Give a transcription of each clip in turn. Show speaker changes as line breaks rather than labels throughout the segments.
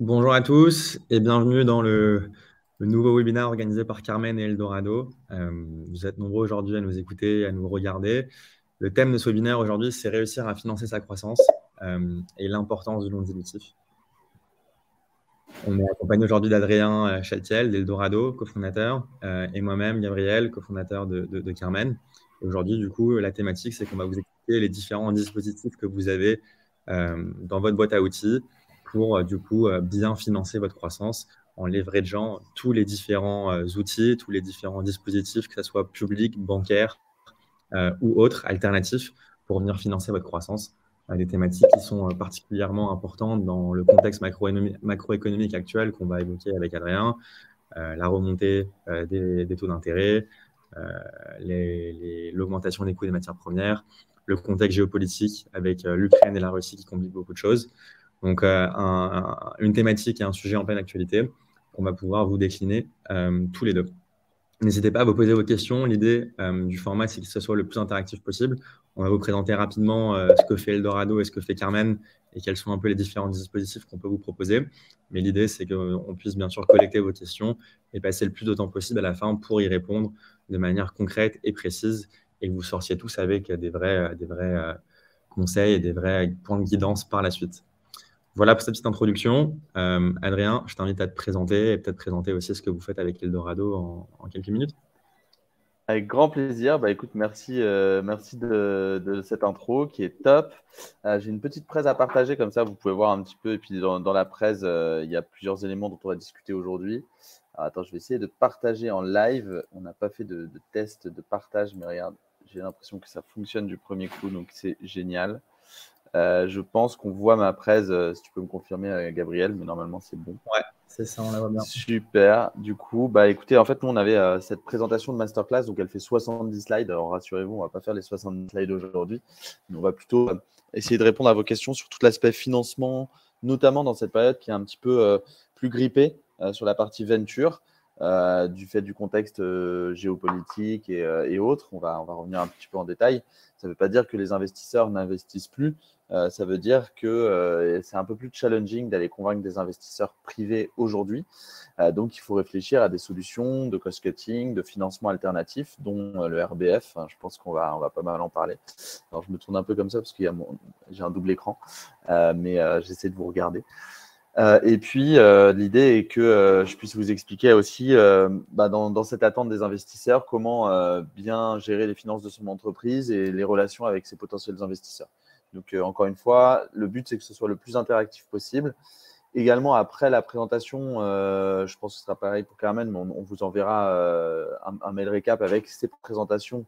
Bonjour à tous et bienvenue dans le nouveau webinaire organisé par Carmen et Eldorado. Vous êtes nombreux aujourd'hui à nous écouter, à nous regarder. Le thème de ce webinaire aujourd'hui, c'est réussir à financer sa croissance et l'importance du non dilutif. On est accompagné aujourd'hui d'Adrien Chaltiel d'Eldorado, cofondateur, et moi-même, Gabriel, cofondateur de Carmen. Et aujourd'hui, du coup, la thématique, c'est qu'on va vous expliquer les différents dispositifs que vous avez dans votre boîte à outils pour, du coup, bien financer votre croissance en leverageant tous les différents outils, tous les différents dispositifs, que ce soit public, bancaire ou autres, alternatifs, pour venir financer votre croissance. Des thématiques qui sont particulièrement importantes dans le contexte macroéconomique actuel qu'on va évoquer avec Adrien, la remontée des taux d'intérêt, l'augmentation des coûts des matières premières, le contexte géopolitique avec l'Ukraine et la Russie qui compliquent beaucoup de choses. Donc, une thématique et un sujet en pleine actualité qu'on va pouvoir vous décliner tous les deux. N'hésitez pas à vous poser vos questions. L'idée du format, c'est que ce soit le plus interactif possible. On va vous présenter rapidement ce que fait Eldorado et ce que fait Carmen et quels sont un peu les différents dispositifs qu'on peut vous proposer. Mais l'idée, c'est qu'on puisse bien sûr collecter vos questions et passer le plus de temps possible à la fin pour y répondre de manière concrète et précise et que vous sortiez tous avec des vrais conseils et des vrais points de guidance par la suite. Voilà pour cette petite introduction. Adrien, je t'invite à te présenter et peut-être présenter aussi ce que vous faites avec Eldorado en quelques minutes.
Avec grand plaisir. Bah, écoute, merci de cette intro qui est top. J'ai une petite presse à partager, comme ça vous pouvez voir un petit peu. Et puis dans la presse, il y a plusieurs éléments dont on va discuter aujourd'hui. Alors, attends, je vais essayer de partager en live. On n'a pas fait de test de partage, mais regarde, j'ai l'impression que ça fonctionne du premier coup, donc c'est génial. Je pense qu'on voit ma presse, si tu peux me confirmer, Gabriel, mais normalement c'est bon.
Ouais, c'est ça, on la voit bien.
Super. Du coup, bah écoutez, en fait, nous, on avait cette présentation de masterclass, donc elle fait 70 slides. Alors, rassurez-vous, on ne va pas faire les 70 slides aujourd'hui, mais on va plutôt essayer de répondre à vos questions sur tout l'aspect financement, notamment dans cette période qui est un petit peu plus grippée sur la partie venture, du fait du contexte géopolitique et autres. On va revenir un petit peu en détail. Ça ne veut pas dire que les investisseurs n'investissent plus. Ça veut dire que c'est un peu plus challenging d'aller convaincre des investisseurs privés aujourd'hui. Donc, il faut réfléchir à des solutions de cost-cutting, de financement alternatif, dont le RBF. Je pense qu'on va pas mal en parler. Alors, je me tourne un peu comme ça parce que j'ai un double écran, mais j'essaie de vous regarder. Et puis, l'idée est que je puisse vous expliquer aussi, dans cette attente des investisseurs, comment bien gérer les finances de son entreprise et les relations avec ses potentiels investisseurs. Donc, encore une fois, le but, c'est que ce soit le plus interactif possible. Également, après la présentation, je pense que ce sera pareil pour Carmen, mais on vous enverra un mail récap avec ces présentations.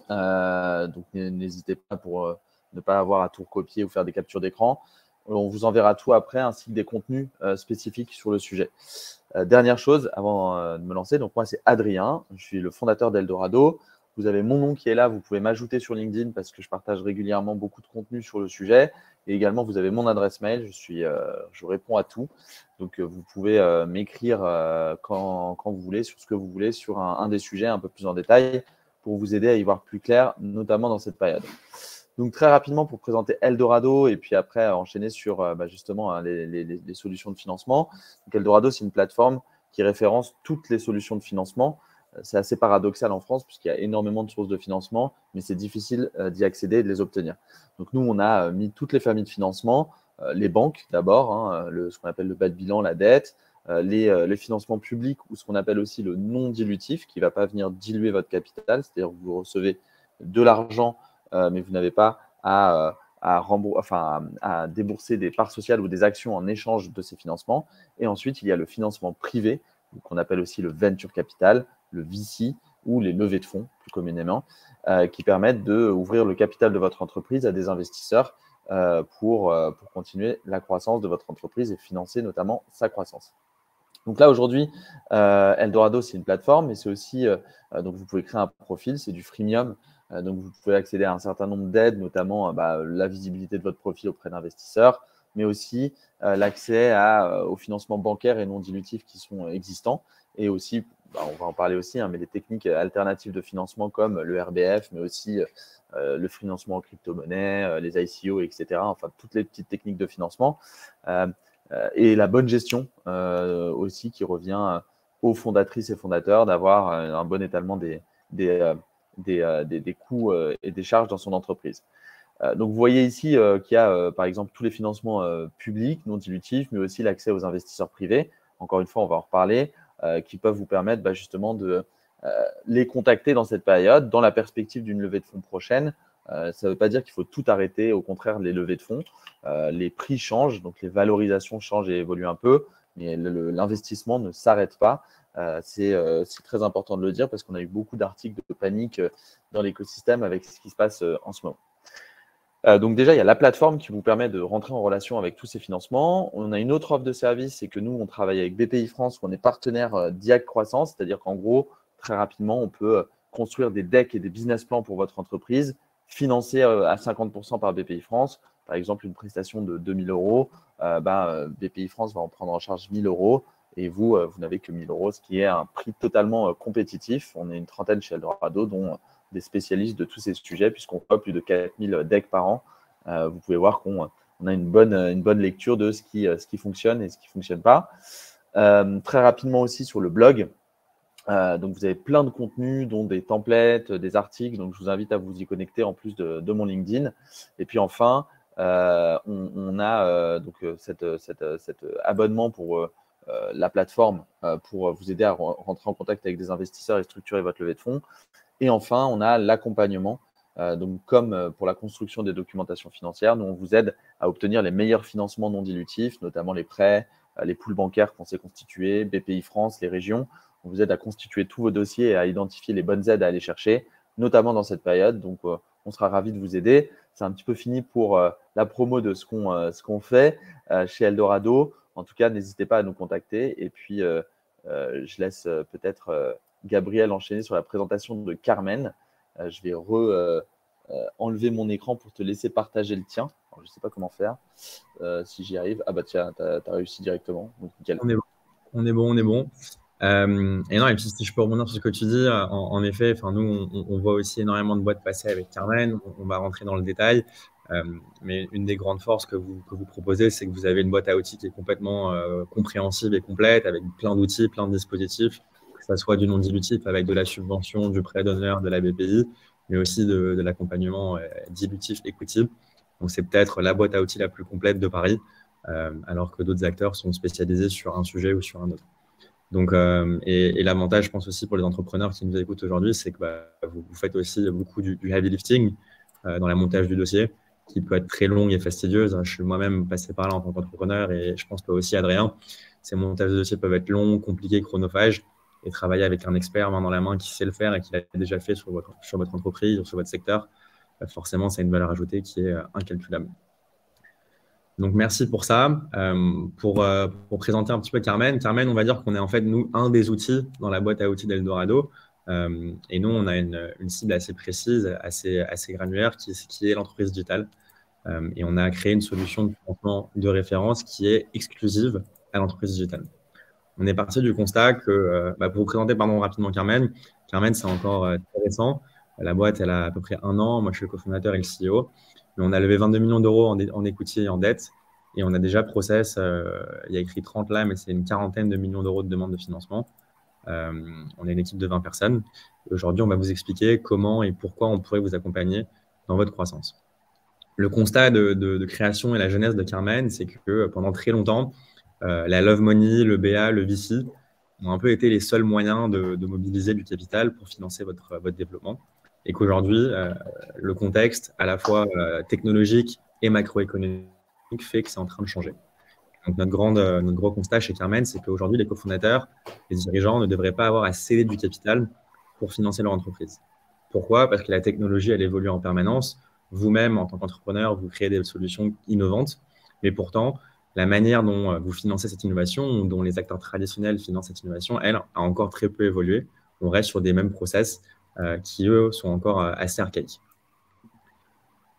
Donc, n'hésitez pas pour ne pas avoir à tout recopier ou faire des captures d'écran. On vous enverra tout après, ainsi que des contenus spécifiques sur le sujet. Dernière chose, avant de me lancer, donc moi, c'est Adrien. Je suis le fondateur d'Eldorado. Vous avez mon nom qui est là. Vous pouvez m'ajouter sur LinkedIn parce que je partage régulièrement beaucoup de contenu sur le sujet. Et également, vous avez mon adresse mail. Je réponds à tout. Donc, vous pouvez m'écrire quand vous voulez, sur ce que vous voulez, sur un des sujets un peu plus en détail pour vous aider à y voir plus clair, notamment dans cette période. Donc, très rapidement, pour présenter Eldorado et puis après enchaîner sur justement les solutions de financement. Donc, Eldorado, c'est une plateforme qui référence toutes les solutions de financement. C'est assez paradoxal en France puisqu'il y a énormément de sources de financement, mais c'est difficile d'y accéder et de les obtenir. Donc, nous, on a mis toutes les familles de financement, les banques d'abord, ce qu'on appelle le bas de bilan, la dette, les financements publics ou ce qu'on appelle aussi le non dilutif qui ne va pas venir diluer votre capital, c'est-à-dire que vous recevez de l'argent mais vous n'avez pas à débourser des parts sociales ou des actions en échange de ces financements. Et ensuite, il y a le financement privé, qu'on appelle aussi le venture capital, le VC ou les levées de fonds, plus communément, qui permettent d'ouvrir le capital de votre entreprise à des investisseurs pour continuer la croissance de votre entreprise et financer notamment sa croissance. Donc là, aujourd'hui, Eldorado, c'est une plateforme, mais c'est aussi, donc vous pouvez créer un profil, c'est du freemium. Donc, vous pouvez accéder à un certain nombre d'aides, notamment la visibilité de votre profil auprès d'investisseurs, mais aussi l'accès aux financements bancaires et non dilutifs qui sont existants. Et aussi, on va en parler aussi, mais des techniques alternatives de financement comme le RBF, mais aussi le financement en crypto-monnaie, les ICO, etc. Enfin, toutes les petites techniques de financement. et la bonne gestion aussi qui revient aux fondatrices et fondateurs d'avoir un bon étalement des coûts et des charges dans son entreprise. Donc, vous voyez ici qu'il y a, par exemple, tous les financements publics, non dilutifs, mais aussi l'accès aux investisseurs privés. Encore une fois, on va en reparler, qui peuvent vous permettre justement de les contacter dans cette période, dans la perspective d'une levée de fonds prochaine. Ça ne veut pas dire qu'il faut tout arrêter, au contraire, les levées de fonds. Les prix changent, donc les valorisations changent et évoluent un peu, mais l'investissement ne s'arrête pas. C'est très important de le dire parce qu'on a eu beaucoup d'articles de panique dans l'écosystème avec ce qui se passe en ce moment. Donc déjà, il y a la plateforme qui vous permet de rentrer en relation avec tous ces financements. On a une autre offre de service, c'est que nous, on travaille avec BPI France, où on est partenaire d'IAC Croissance, c'est-à-dire qu'en gros, très rapidement, on peut construire des decks et des business plans pour votre entreprise, financés à 50% par BPI France. Par exemple, une prestation de 2 000 euros, BPI France va en prendre en charge 1 000 euros et vous n'avez que 1 000 euros, ce qui est un prix totalement compétitif. On est une trentaine chez Eldorado, dont des spécialistes de tous ces sujets, puisqu'on voit plus de 4 000 decks par an. Vous pouvez voir qu'on a une bonne lecture de ce qui fonctionne et ce qui ne fonctionne pas. Très rapidement aussi sur le blog. Donc, vous avez plein de contenus, dont des templates, des articles. Donc, je vous invite à vous y connecter en plus de mon LinkedIn. Et puis, enfin, on a cet abonnement pour la plateforme pour vous aider à rentrer en contact avec des investisseurs et structurer votre levée de fonds. Et enfin, on a l'accompagnement. Donc, comme pour la construction des documentations financières, nous, on vous aide à obtenir les meilleurs financements non dilutifs, notamment les prêts, les pools bancaires qu'on sait constituer, BPI France, les régions. On vous aide à constituer tous vos dossiers et à identifier les bonnes aides à aller chercher, notamment dans cette période. Donc, on sera ravis de vous aider. C'est un petit peu fini pour la promo de ce qu'on fait chez Eldorado. En tout cas, n'hésitez pas à nous contacter. Et puis, je laisse peut-être Gabriel enchaîner sur la présentation de Carmen. Je vais enlever mon écran pour te laisser partager le tien. Alors, je ne sais pas comment faire, si j'y arrive. Ah bah tiens, tu as réussi directement. Donc, nickel.
On est bon. Et non, et puis si je peux rebondir sur ce que tu dis, en effet, nous, on voit aussi énormément de boîtes passer avec Carmen. On va rentrer dans le détail. Mais une des grandes forces que vous proposez, c'est que vous avez une boîte à outils qui est complètement compréhensible et complète, avec plein d'outils, plein de dispositifs, que ce soit du non dilutif avec de la subvention, du prêt d'honneur, de la BPI, mais aussi de l'accompagnement dilutif equity. Donc, c'est peut-être la boîte à outils la plus complète de Paris, alors que d'autres acteurs sont spécialisés sur un sujet ou sur un autre. Donc, et l'avantage, je pense aussi pour les entrepreneurs qui nous écoutent aujourd'hui, c'est que vous faites aussi beaucoup du heavy lifting dans la montage du dossier, qui peut être très longue et fastidieuse. Je suis moi-même passé par là en tant qu'entrepreneur et je pense que aussi Adrien, ces montages de dossiers peuvent être longs, compliqués, chronophages, et travailler avec un expert main dans la main qui sait le faire et qui l'a déjà fait sur votre entreprise ou sur votre secteur, forcément, c'est une valeur ajoutée qui est incalculable. Donc, merci pour ça. Pour présenter un petit peu Carmen, on va dire qu'on est en fait, nous, un des outils dans la boîte à outils d'Eldorado. Et nous, on a une cible assez précise, assez granulaire, qui est l'entreprise digitale. Et on a créé une solution de financement de référence qui est exclusive à l'entreprise digitale. On est parti du constat que, pour vous présenter rapidement Carmen, c'est encore très récent. La boîte, elle a à peu près 1 an. Moi, je suis le cofondateur et le CEO. Mais on a levé 22 millions d'euros en equity et en dette. Et on a déjà process, il y a écrit 30 là, mais c'est une quarantaine de millions d'euros de demandes de financement. On est une équipe de 20 personnes. Aujourd'hui, on va vous expliquer comment et pourquoi on pourrait vous accompagner dans votre croissance. Le constat de création et la jeunesse de Carmen, c'est que pendant très longtemps, la Love Money, le BA, le VC ont un peu été les seuls moyens de mobiliser du capital pour financer votre développement. Et qu'aujourd'hui, le contexte à la fois technologique et macroéconomique fait que c'est en train de changer. Donc, notre gros constat chez Carmen, c'est qu'aujourd'hui, les cofondateurs, les dirigeants ne devraient pas avoir à céder du capital pour financer leur entreprise. Pourquoi? Parce que la technologie, elle évolue en permanence. Vous-même, en tant qu'entrepreneur, vous créez des solutions innovantes. Mais pourtant, la manière dont vous financez cette innovation, dont les acteurs traditionnels financent cette innovation, elle a encore très peu évolué. On reste sur des mêmes process qui, eux, sont encore assez archaïques.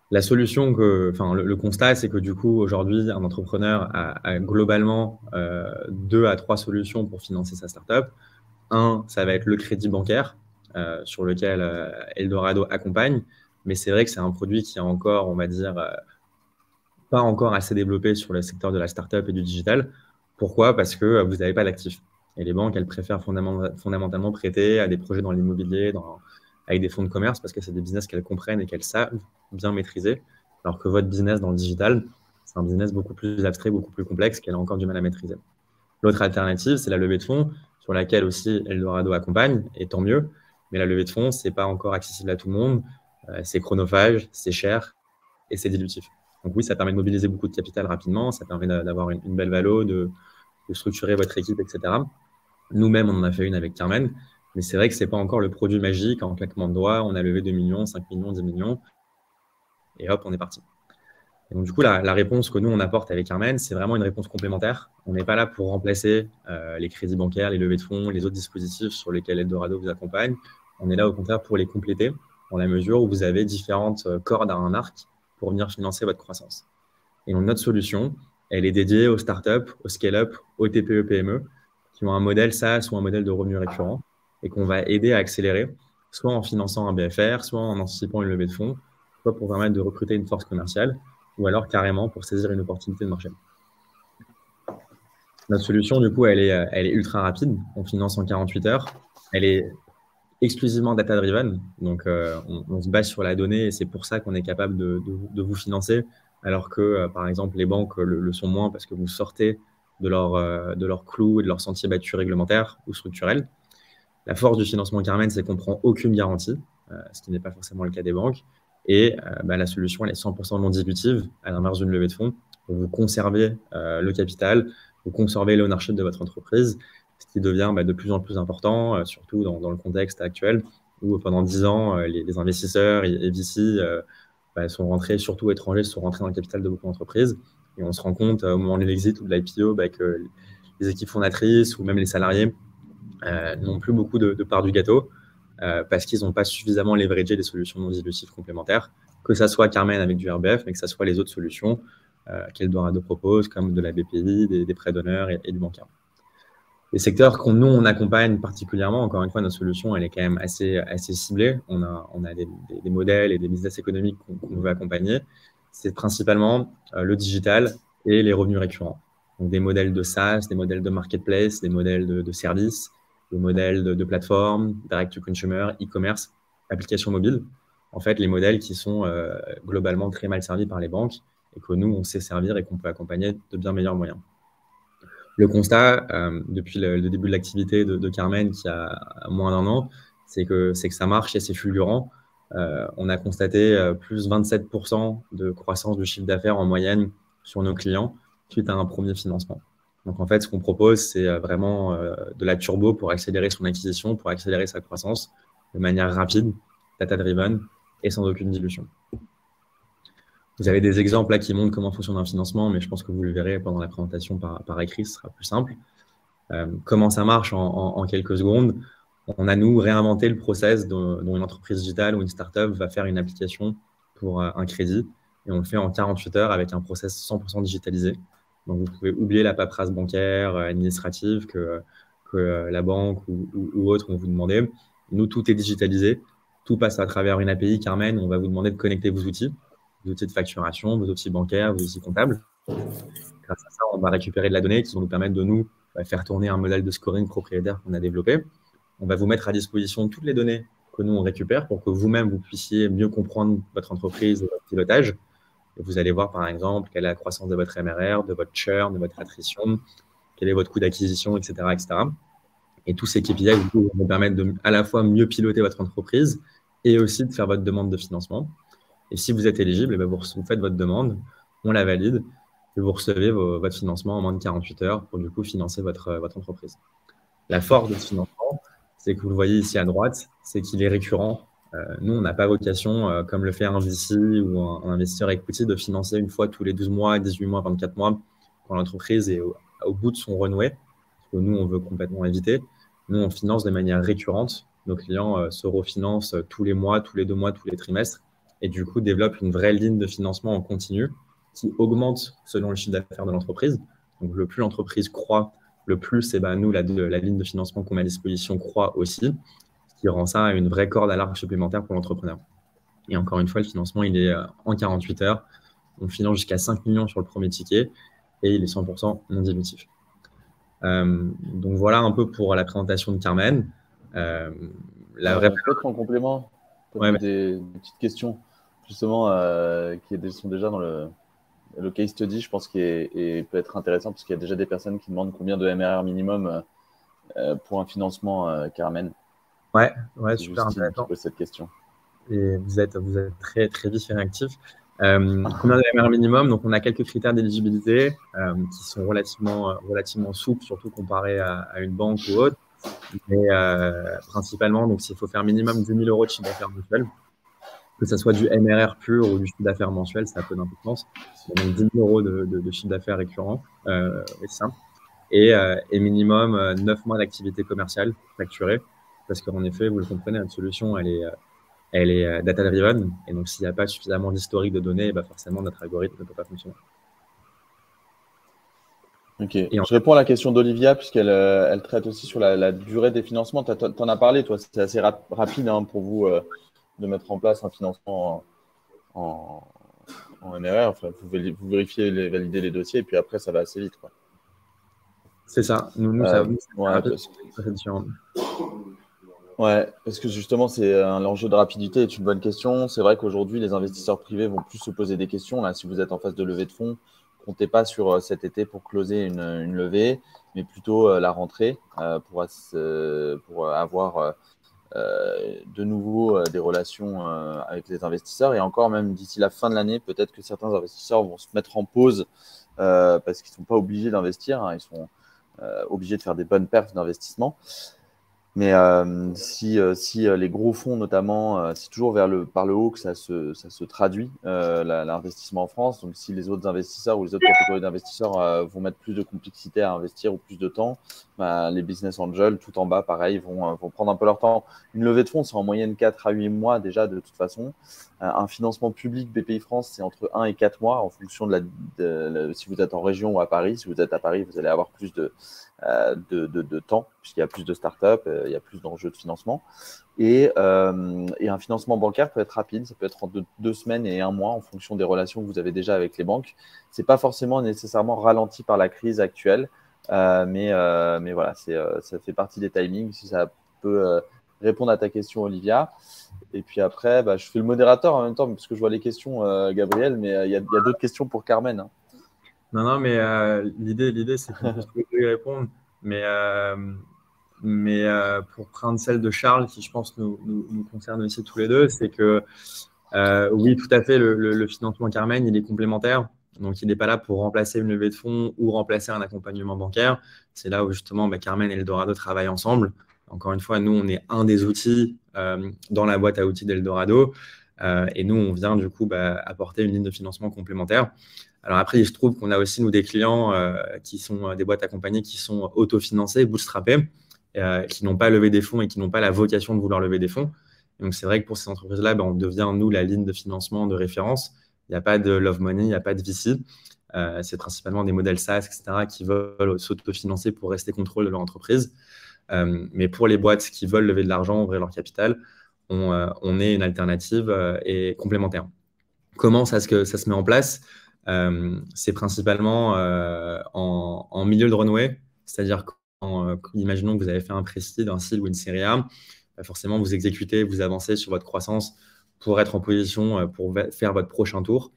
La solution le constat, c'est que du coup, aujourd'hui, un entrepreneur a globalement 2 à 3 solutions pour financer sa startup. Un, ça va être le crédit bancaire sur lequel Eldorado accompagne. Mais c'est vrai que c'est un produit qui est encore, on va dire, pas encore assez développé sur le secteur de la startup et du digital. Pourquoi? Parce que vous n'avez pas d'actifs. Et les banques, elles préfèrent fondamentalement prêter à des projets dans l'immobilier, avec des fonds de commerce, parce que c'est des business qu'elles comprennent et qu'elles savent bien maîtriser. Alors que votre business dans le digital, c'est un business beaucoup plus abstrait, beaucoup plus complexe, qu'elle a encore du mal à maîtriser. L'autre alternative, c'est la levée de fonds, sur laquelle aussi Eldorado accompagne, et tant mieux. Mais la levée de fonds, ce n'est pas encore accessible à tout le monde. C'est chronophage, c'est cher et c'est dilutif. Donc oui, ça permet de mobiliser beaucoup de capital rapidement, ça permet d'avoir une belle valo, de structurer votre équipe, etc. Nous-mêmes, on en a fait une avec Carmen, mais c'est vrai que ce n'est pas encore le produit magique. En claquement de doigts, on a levé 2 millions, 5 millions, 10 millions, et hop, on est parti. Et donc, du coup, la réponse que nous, on apporte avec Carmen, c'est vraiment une réponse complémentaire. On n'est pas là pour remplacer les crédits bancaires, les levées de fonds, les autres dispositifs sur lesquels Eldorado vous accompagne. On est là, au contraire, pour les compléter, dans la mesure où vous avez différentes cordes à un arc pour venir financer votre croissance. Et donc, notre solution, elle est dédiée aux startups, aux scale-up, aux TPE, PME, qui ont un modèle SaaS ou un modèle de revenus récurrents et qu'on va aider à accélérer, soit en finançant un BFR, soit en anticipant une levée de fonds, soit pour permettre de recruter une force commerciale, ou alors carrément pour saisir une opportunité de marché. Notre solution, du coup, elle est ultra rapide. On finance en 48 heures. Elle est exclusivement data-driven. Donc, on se base sur la donnée et c'est pour ça qu'on est capable de vous financer, alors que, par exemple, les banques le sont moins parce que vous sortez de leur clou et de leur sentier battu réglementaire ou structurel. La force du financement Carmen, c'est qu'on ne prend aucune garantie, ce qui n'est pas forcément le cas des banques. Et la solution, elle est 100% non dilutive, à l'inverse d'une levée de fonds. Vous conservez le capital, vous conservez l'ownership de votre entreprise, ce qui devient de plus en plus important, surtout dans le contexte actuel, où pendant 10 ans, les investisseurs et VC sont rentrés, surtout étrangers, sont rentrés dans le capital de beaucoup d'entreprises. Et on se rend compte au moment de l'exit ou de l'IPO que les équipes fondatrices ou même les salariés n'ont plus beaucoup de part du gâteau. Parce qu'ils n'ont pas suffisamment leveragé des solutions non dilutives complémentaires, que ça soit Carmen avec du RBF, mais que ça soit les autres solutions qu'Eldorado propose, comme de la BPI, des prêts d'honneur et du bancaire. Les secteurs nous, on accompagne particulièrement, encore une fois, notre solution, elle est quand même assez ciblée. On a des modèles et des business économiques qu'on veut accompagner. C'est principalement le digital et les revenus récurrents. Donc, des modèles de SaaS, des modèles de marketplace, des modèles de services, des modèles de plateforme, direct-to-consumer, e-commerce, applications mobiles. En fait, les modèles qui sont globalement très mal servis par les banques et que nous, on sait servir et qu'on peut accompagner de bien meilleurs moyens. Le constat, depuis le début de l'activité de Carmen, qui a moins d'1 an, c'est que ça marche et c'est fulgurant. On a constaté plus 27% de croissance du chiffre d'affaires en moyenne sur nos clients suite à un premier financement. Donc, en fait, ce qu'on propose, c'est vraiment de la turbo pour accélérer son acquisition, pour accélérer sa croissance de manière rapide, data-driven et sans aucune dilution. Vous avez des exemples là qui montrent comment fonctionne un financement, mais je pense que vous le verrez pendant la présentation par écrit, ce sera plus simple. Comment ça marche en quelques secondes? On a, nous, réinventé le process dont une entreprise digitale ou une startup va faire une application pour un crédit. Et on le fait en 48 heures avec un process 100% digitalisé. Donc, vous pouvez oublier la paperasse bancaire, administrative que la banque ou autre vont vous demander. Nous, tout est digitalisé. Tout passe à travers une API Carmen. On va vous demander de connecter vos outils de facturation, vos outils bancaires, vos outils comptables. Grâce à ça, on va récupérer de la donnée qui va nous permettre de nous faire tourner un modèle de scoring propriétaire qu'on a développé. On va vous mettre à disposition toutes les données que nous, on récupère pour que vous-même, vous puissiez mieux comprendre votre entreprise et votre pilotage. Et vous allez voir, par exemple, quelle est la croissance de votre MRR, de votre churn, de votre attrition, quel est votre coût d'acquisition, etc., etc. Et tous ces KPI vont vous permettre de à la fois mieux piloter votre entreprise et aussi de faire votre demande de financement. Et si vous êtes éligible, vous faites votre demande, on la valide et vous recevez votre financement en moins de 48 heures pour du coup financer votre entreprise. La force de ce financement, c'est que vous le voyez ici à droite, c'est qu'il est récurrent. Nous, on n'a pas vocation, comme le fait un VC ou un investisseur equity, de financer une fois tous les 12 mois, 18 mois, 24 mois, quand l'entreprise est au bout de son renoué, parce que nous, on veut complètement éviter. Nous, on finance de manière récurrente. Nos clients se refinancent tous les mois, tous les 2 mois, tous les trimestres, et du coup développent une vraie ligne de financement en continu qui augmente selon le chiffre d'affaires de l'entreprise. Donc, le plus l'entreprise croît, le plus nous, la ligne de financement qu'on met à disposition croît aussi, ce qui rend ça une vraie corde à l'arc supplémentaire pour l'entrepreneur. Et encore une fois, le financement, il est en 48 heures. On finance jusqu'à 5 millions sur le premier ticket et il est 100% non dilutif. Donc voilà un peu pour la présentation de Carmen.
Peut-être en complément,
Ouais,
des petites questions justement sont déjà dans le case study, je pense, et peut être intéressant parce qu'il y a déjà des personnes qui demandent combien de MRR minimum pour un financement, Carmen.
ouais,
C'est
super
Justine qui
intéressant.
pose cette question.
Et vous êtes très, très vif et réactif. Combien de MRR minimum? Donc, on a quelques critères d'éligibilité qui sont relativement souples, surtout comparé à une banque ou autre. Mais principalement, donc, s'il faut faire minimum 10 000 euros de chiffre d'affaires mensuel, que ce soit du MRR pur ou du chiffre d'affaires mensuel, ça a peu d'importance. Donc, 10 000 euros de chiffre d'affaires récurrent, c'est simple. Et minimum 9 mois d'activité commerciale facturée. Parce qu'en effet, vous le comprenez, notre solution, elle est data-driven. Et donc, s'il n'y a pas suffisamment d'historique de données, bah forcément, notre algorithme ne peut pas fonctionner.
Ok. Je réponds à la question d'Olivia, puisqu'elle elle traite aussi sur la durée des financements. Tu en as parlé, toi, c'est assez rapide pour vous de mettre en place un financement en MRR. Enfin, vous vérifiez, validez les dossiers, et puis après, ça va assez vite, quoi.
C'est ça. Nous, ça rapide.
Ouais, parce que justement, l'enjeu de rapidité est une bonne question. C'est vrai qu'aujourd'hui, les investisseurs privés vont plus se poser des questions. Là, si vous êtes en phase de levée de fonds, comptez pas sur cet été pour closer une levée, mais plutôt la rentrée pour avoir de nouveau des relations avec les investisseurs. Et encore, même d'ici la fin de l'année, peut-être que certains investisseurs vont se mettre en pause parce qu'ils ne sont pas obligés d'investir, hein. Ils sont obligés de faire des bonnes perfs d'investissement. Mais si les gros fonds, notamment, c'est toujours par le haut que ça se traduit, l'investissement en France. Donc, si les autres investisseurs ou les autres catégories d'investisseurs vont mettre plus de complexité à investir ou plus de temps, bah, les business angels, tout en bas, pareil, vont prendre un peu leur temps. Une levée de fonds, c'est en moyenne 4 à 8 mois déjà, de toute façon. Un financement public BPI France, c'est entre 1 et 4 mois en fonction si vous êtes en région ou à Paris. Si vous êtes à Paris, vous allez avoir plus de temps, puisqu'il y a plus de startups, il y a plus d'enjeux de financement. Et un financement bancaire peut être rapide, ça peut être entre 2 semaines et 1 mois en fonction des relations que vous avez déjà avec les banques. Ce n'est pas forcément nécessairement ralenti par la crise actuelle, mais voilà, ça fait partie des timings, si ça peut répondre à ta question, Olivia. Et puis après, je fais le modérateur en même temps, parce que je vois les questions, Gabriel, mais il y a d'autres questions pour Carmen, hein.
Non, mais l'idée, c'est qu'on puisse y répondre. Mais pour prendre celle de Charles, qui je pense nous concerne aussi tous les deux, c'est que oui, tout à fait, le financement Carmen, il est complémentaire. Donc, il n'est pas là pour remplacer une levée de fonds ou remplacer un accompagnement bancaire. C'est là où justement Carmen et Eldorado travaillent ensemble. Encore une fois, nous, on est un des outils dans la boîte à outils d'Eldorado. Et nous, on vient du coup apporter une ligne de financement complémentaire. Alors après, il se trouve qu'on a aussi, nous, des clients qui sont des boîtes accompagnées qui sont autofinancées, bootstrappées, qui n'ont pas levé des fonds et qui n'ont pas la vocation de vouloir lever des fonds. Et donc, c'est vrai que pour ces entreprises-là, on devient, nous, la ligne de financement de référence. Il n'y a pas de love money, il n'y a pas de VC. C'est principalement des modèles SaaS, etc., qui veulent s'autofinancer pour rester contrôle de leur entreprise. Mais pour les boîtes qui veulent lever de l'argent, ouvrir leur capital, on est une alternative et complémentaire. Comment ça se met en place? C'est principalement en milieu de runway, c'est-à-dire imaginons que vous avez fait un pré-seed, un seed ou une série A, forcément vous exécutez, vous avancez sur votre croissance pour être en position pour faire votre prochain tour.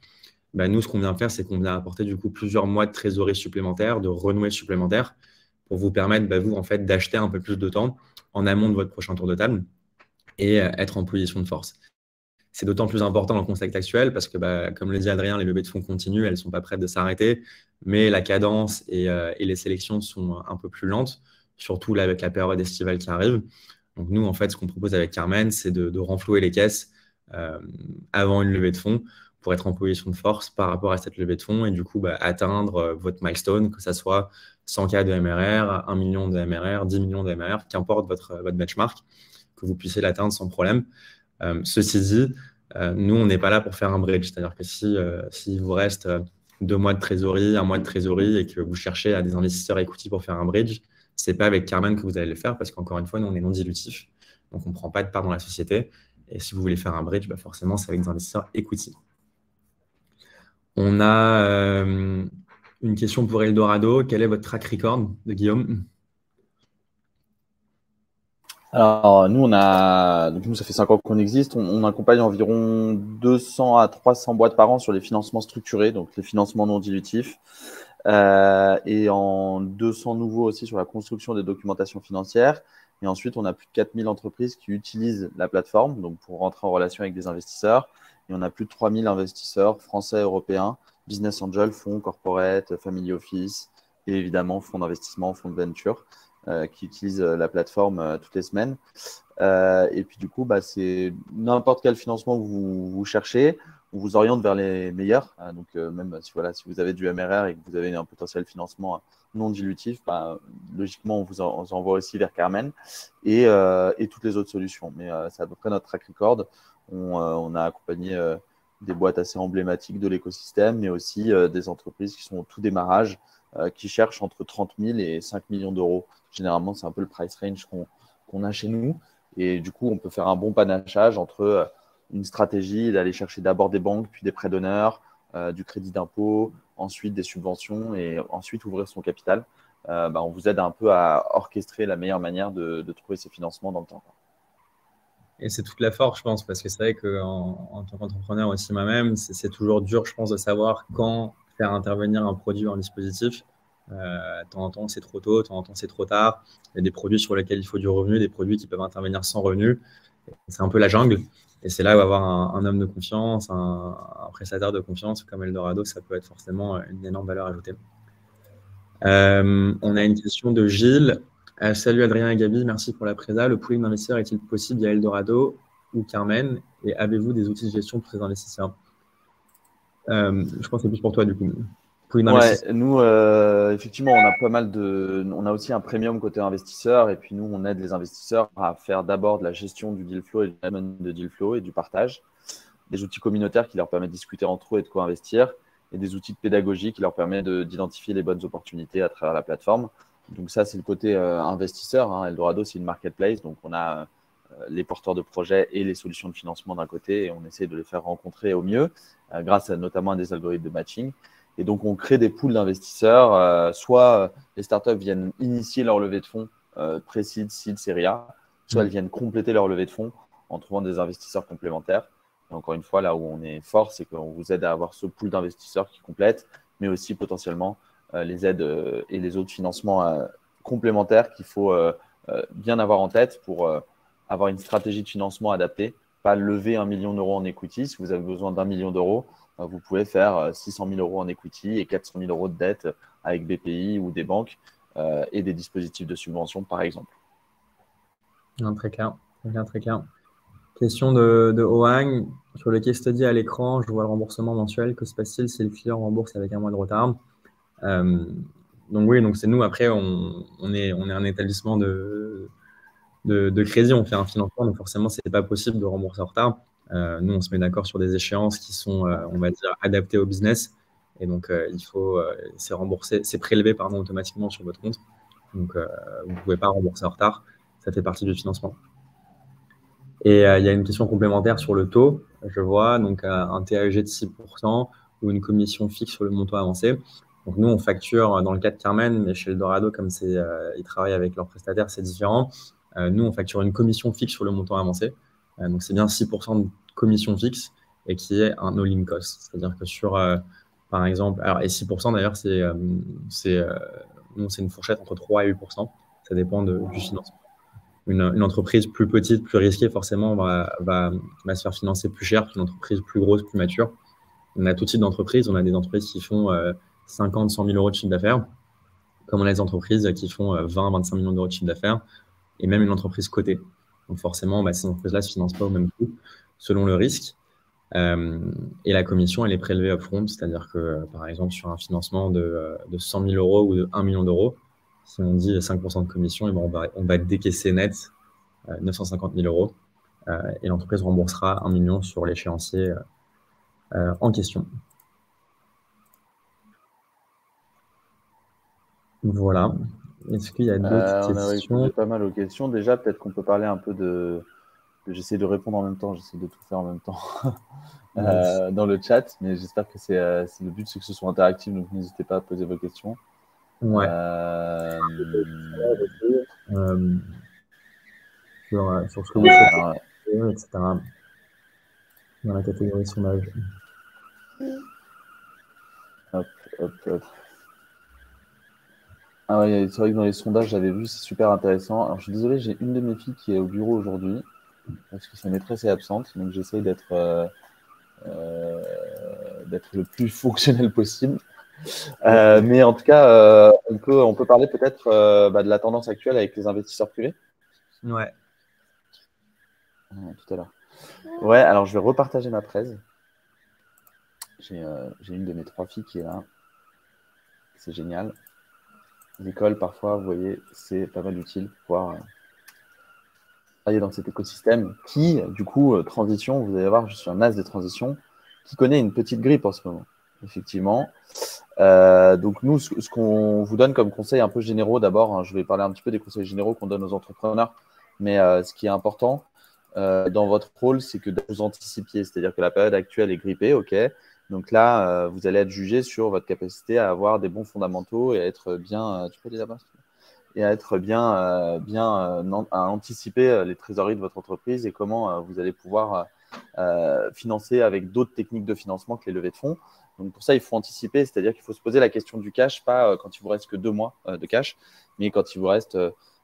Nous, ce qu'on vient faire, c'est qu'on vient apporter du coup plusieurs mois de trésorerie supplémentaire, de runway supplémentaire, pour vous permettre, vous, en fait, d'acheter un peu plus de temps en amont de votre prochain tour de table et être en position de force. C'est d'autant plus important dans le contexte actuel parce que, comme le dit Adrien, les levées de fonds continuent, elles ne sont pas prêtes de s'arrêter, mais la cadence et les sélections sont un peu plus lentes, surtout là avec la période estivale qui arrive. Donc nous, en fait, ce qu'on propose avec Carmen, c'est de renflouer les caisses avant une levée de fonds pour être en position de force par rapport à cette levée de fonds et du coup atteindre votre milestone, que ce soit 100K de MRR, 1 million de MRR, 10 millions de MRR, qu'importe votre benchmark, que vous puissiez l'atteindre sans problème. Ceci dit, nous, on n'est pas là pour faire un bridge. C'est-à-dire que si vous reste 2 mois de trésorerie, 1 mois de trésorerie et que vous cherchez à des investisseurs equity pour faire un bridge, ce n'est pas avec Carmen que vous allez le faire parce qu'encore une fois, nous, on est non dilutif. Donc, on ne prend pas de part dans la société. Et si vous voulez faire un bridge, forcément, c'est avec des investisseurs equity. On a une question pour Eldorado. Quel est votre track record de Guillaume?
Alors, nous, ça fait 5 ans qu'on existe. On accompagne environ 200 à 300 boîtes par an sur les financements structurés, donc les financements non dilutifs. Et en 200 nouveaux aussi sur la construction des documentations financières. Et ensuite, on a plus de 4000 entreprises qui utilisent la plateforme donc pour rentrer en relation avec des investisseurs. Et on a plus de 3000 investisseurs français, européens, business angel, fonds, corporate, family office et évidemment fonds d'investissement, fonds de venture qui utilisent la plateforme toutes les semaines. Et puis du coup, c'est n'importe quel financement que vous cherchez, on vous oriente vers les meilleurs. Donc même si vous avez du MRR et que vous avez un potentiel financement non dilutif, logiquement, on vous envoie aussi vers Carmen et toutes les autres solutions. Mais c'est à peu près notre track record. On a accompagné des boîtes assez emblématiques de l'écosystème, mais aussi des entreprises qui sont au tout démarrage, qui cherchent entre 30 000 et 5 millions d'euros. Généralement, c'est un peu le price range qu'on a chez nous. Et du coup, on peut faire un bon panachage entre une stratégie d'aller chercher d'abord des banques, puis des prêts d'honneur, du crédit d'impôt, ensuite des subventions et ensuite ouvrir son capital. On vous aide un peu à orchestrer la meilleure manière de trouver ces financements dans le temps.
Et c'est toute la force, je pense, parce que c'est vrai qu'en tant qu'entrepreneur aussi moi-même, c'est toujours dur, je pense, de savoir quand faire intervenir un produit ou un dispositif. De temps en temps, c'est trop tôt, de temps en temps, c'est trop tard. Il y a des produits sur lesquels il faut du revenu, des produits qui peuvent intervenir sans revenu. C'est un peu la jungle. Et c'est là où avoir un homme de confiance, un prestataire de confiance comme Eldorado, ça peut être forcément une énorme valeur ajoutée. On a une question de Gilles. Salut Adrien et Gabi, merci pour la présa. Le pooling d'investisseurs est-il possible via Eldorado ou Carmen? Et avez-vous des outils de gestion pour ces investisseurs? Je pense que c'est plus pour toi du coup. Pooling
Ouais,
d'investisseurs.
nous, effectivement, on a pas mal on a aussi un premium côté investisseur. Et puis nous, on aide les investisseurs à faire d'abord de la gestion du deal flow et du management de deal flow et du partage. Des outils communautaires qui leur permettent de discuter entre eux et de co-investir, et des outils de pédagogie qui leur permettent d'identifier les bonnes opportunités à travers la plateforme. Donc ça, c'est le côté investisseur. Eldorado, c'est une marketplace. Donc on a les porteurs de projets et les solutions de financement d'un côté, et on essaie de les faire rencontrer au mieux, grâce notamment à des algorithmes de matching. Et donc on crée des pools d'investisseurs. Soit les startups viennent initier leur levée de fonds pré-seed, seed, série A, soit elles viennent compléter leur levée de fonds en trouvant des investisseurs complémentaires. Et encore une fois, là où on est fort, c'est qu'on vous aide à avoir ce pool d'investisseurs qui complète, mais aussi potentiellement les aides et les autres financements complémentaires qu'il faut bien avoir en tête pour avoir une stratégie de financement adaptée. Pas lever 1 million d'euros en equity. Si vous avez besoin d'1 million d'euros, vous pouvez faire 600 000 euros en equity et 400 000 euros de dette avec BPI ou des banques et des dispositifs de subvention, par exemple.
Non, très clair. Très clair, très clair. Question de Oang. Sur le case study à l'écran, je vois le remboursement mensuel. Que se passe-t-il si le client rembourse avec un mois de retard? Donc oui, donc c'est nous. Après, on est un établissement de crédit, on fait un financement, donc forcément, c'est pas possible de rembourser en retard. Nous, on se met d'accord sur des échéances qui sont, on va dire, adaptées au business. Et donc, c'est remboursé, c'est prélevé, pardon, automatiquement sur votre compte. Donc, vous ne pouvez pas rembourser en retard. Ça fait partie du financement. Et il y a une question complémentaire sur le taux. Je vois donc un TAEG de 6% ou une commission fixe sur le montant avancé. Donc, nous, on facture dans le cas de Carmen, mais chez Eldorado, comme ils travaillent avec leurs prestataires, c'est différent. Nous, on facture une commission fixe sur le montant avancé. Donc, c'est bien 6% de commission fixe et qui est un all-in cost. C'est-à-dire que par exemple, alors, et 6% d'ailleurs, c'est une fourchette entre 3 et 8%. Ça dépend du financement. Une entreprise plus petite, plus risquée, forcément, va se faire financer plus cher qu'une entreprise plus grosse, plus mature. On a tout type d'entreprises. On a des entreprises qui font 50, 100 000 euros de chiffre d'affaires, comme on a des entreprises qui font 20, 25 millions d'euros de chiffre d'affaires, et même une entreprise cotée. Donc forcément, ces entreprises-là ne se financent pas au même coût, selon le risque. Et la commission, elle est prélevée upfront, c'est-à-dire que, par exemple, sur un financement de 100 000 euros ou de 1 million d'euros, si on dit 5% de commission, on va décaisser net 950 000 euros et l'entreprise remboursera 1 million sur l'échéancier en question. Voilà. Est-ce qu'il y a d'autres
On a
questions?
répondu pas mal aux questions. Déjà, peut-être qu'on peut parler un peu J'essaie de répondre en même temps, j'essaie de tout faire en même temps
Nice.
dans le chat, mais j'espère que le but, c'est que ce soit interactif, donc n'hésitez pas à poser vos questions.
Ouais.
Euh,
Euh, sur ce que vous souhaitez,
alors,
etc. Dans la catégorie sondage.
hop, hop, hop. Ah ouais, c'est vrai que dans les sondages, j'avais vu, c'est super intéressant. Alors, je suis désolé, j'ai une de mes filles qui est au bureau aujourd'hui, parce que sa maîtresse est absente, donc j'essaie d'être le plus fonctionnel possible. Mais en tout cas, on peut parler peut-être de la tendance actuelle avec les investisseurs privés.
Ouais.
Tout à l'heure. Ouais, alors je vais repartager ma presse. J'ai une de mes 3 filles qui est là. C'est génial. L'école, parfois, vous voyez, c'est pas mal utile pour pouvoir travailler dans cet écosystème qui, du coup, transition, vous allez voir, je suis un as des transitions, qui connaît une petite grippe en ce moment, effectivement. Donc nous, ce qu'on vous donne comme conseils un peu généraux, d'abord, je vais parler un petit peu des conseils généraux qu'on donne aux entrepreneurs, mais ce qui est important dans votre rôle, c'est que vous anticipiez, c'est-à-dire que la période actuelle est grippée, ok. Donc là, vous allez être jugé sur votre capacité à avoir des bons fondamentaux et à être bien, tu peux aller là-bas, et à être à anticiper les trésoreries de votre entreprise et comment vous allez pouvoir financer avec d'autres techniques de financement que les levées de fonds. Donc pour ça, il faut anticiper, c'est-à-dire qu'il faut se poser la question du cash, pas quand il vous reste que 2 mois de cash, mais quand il vous reste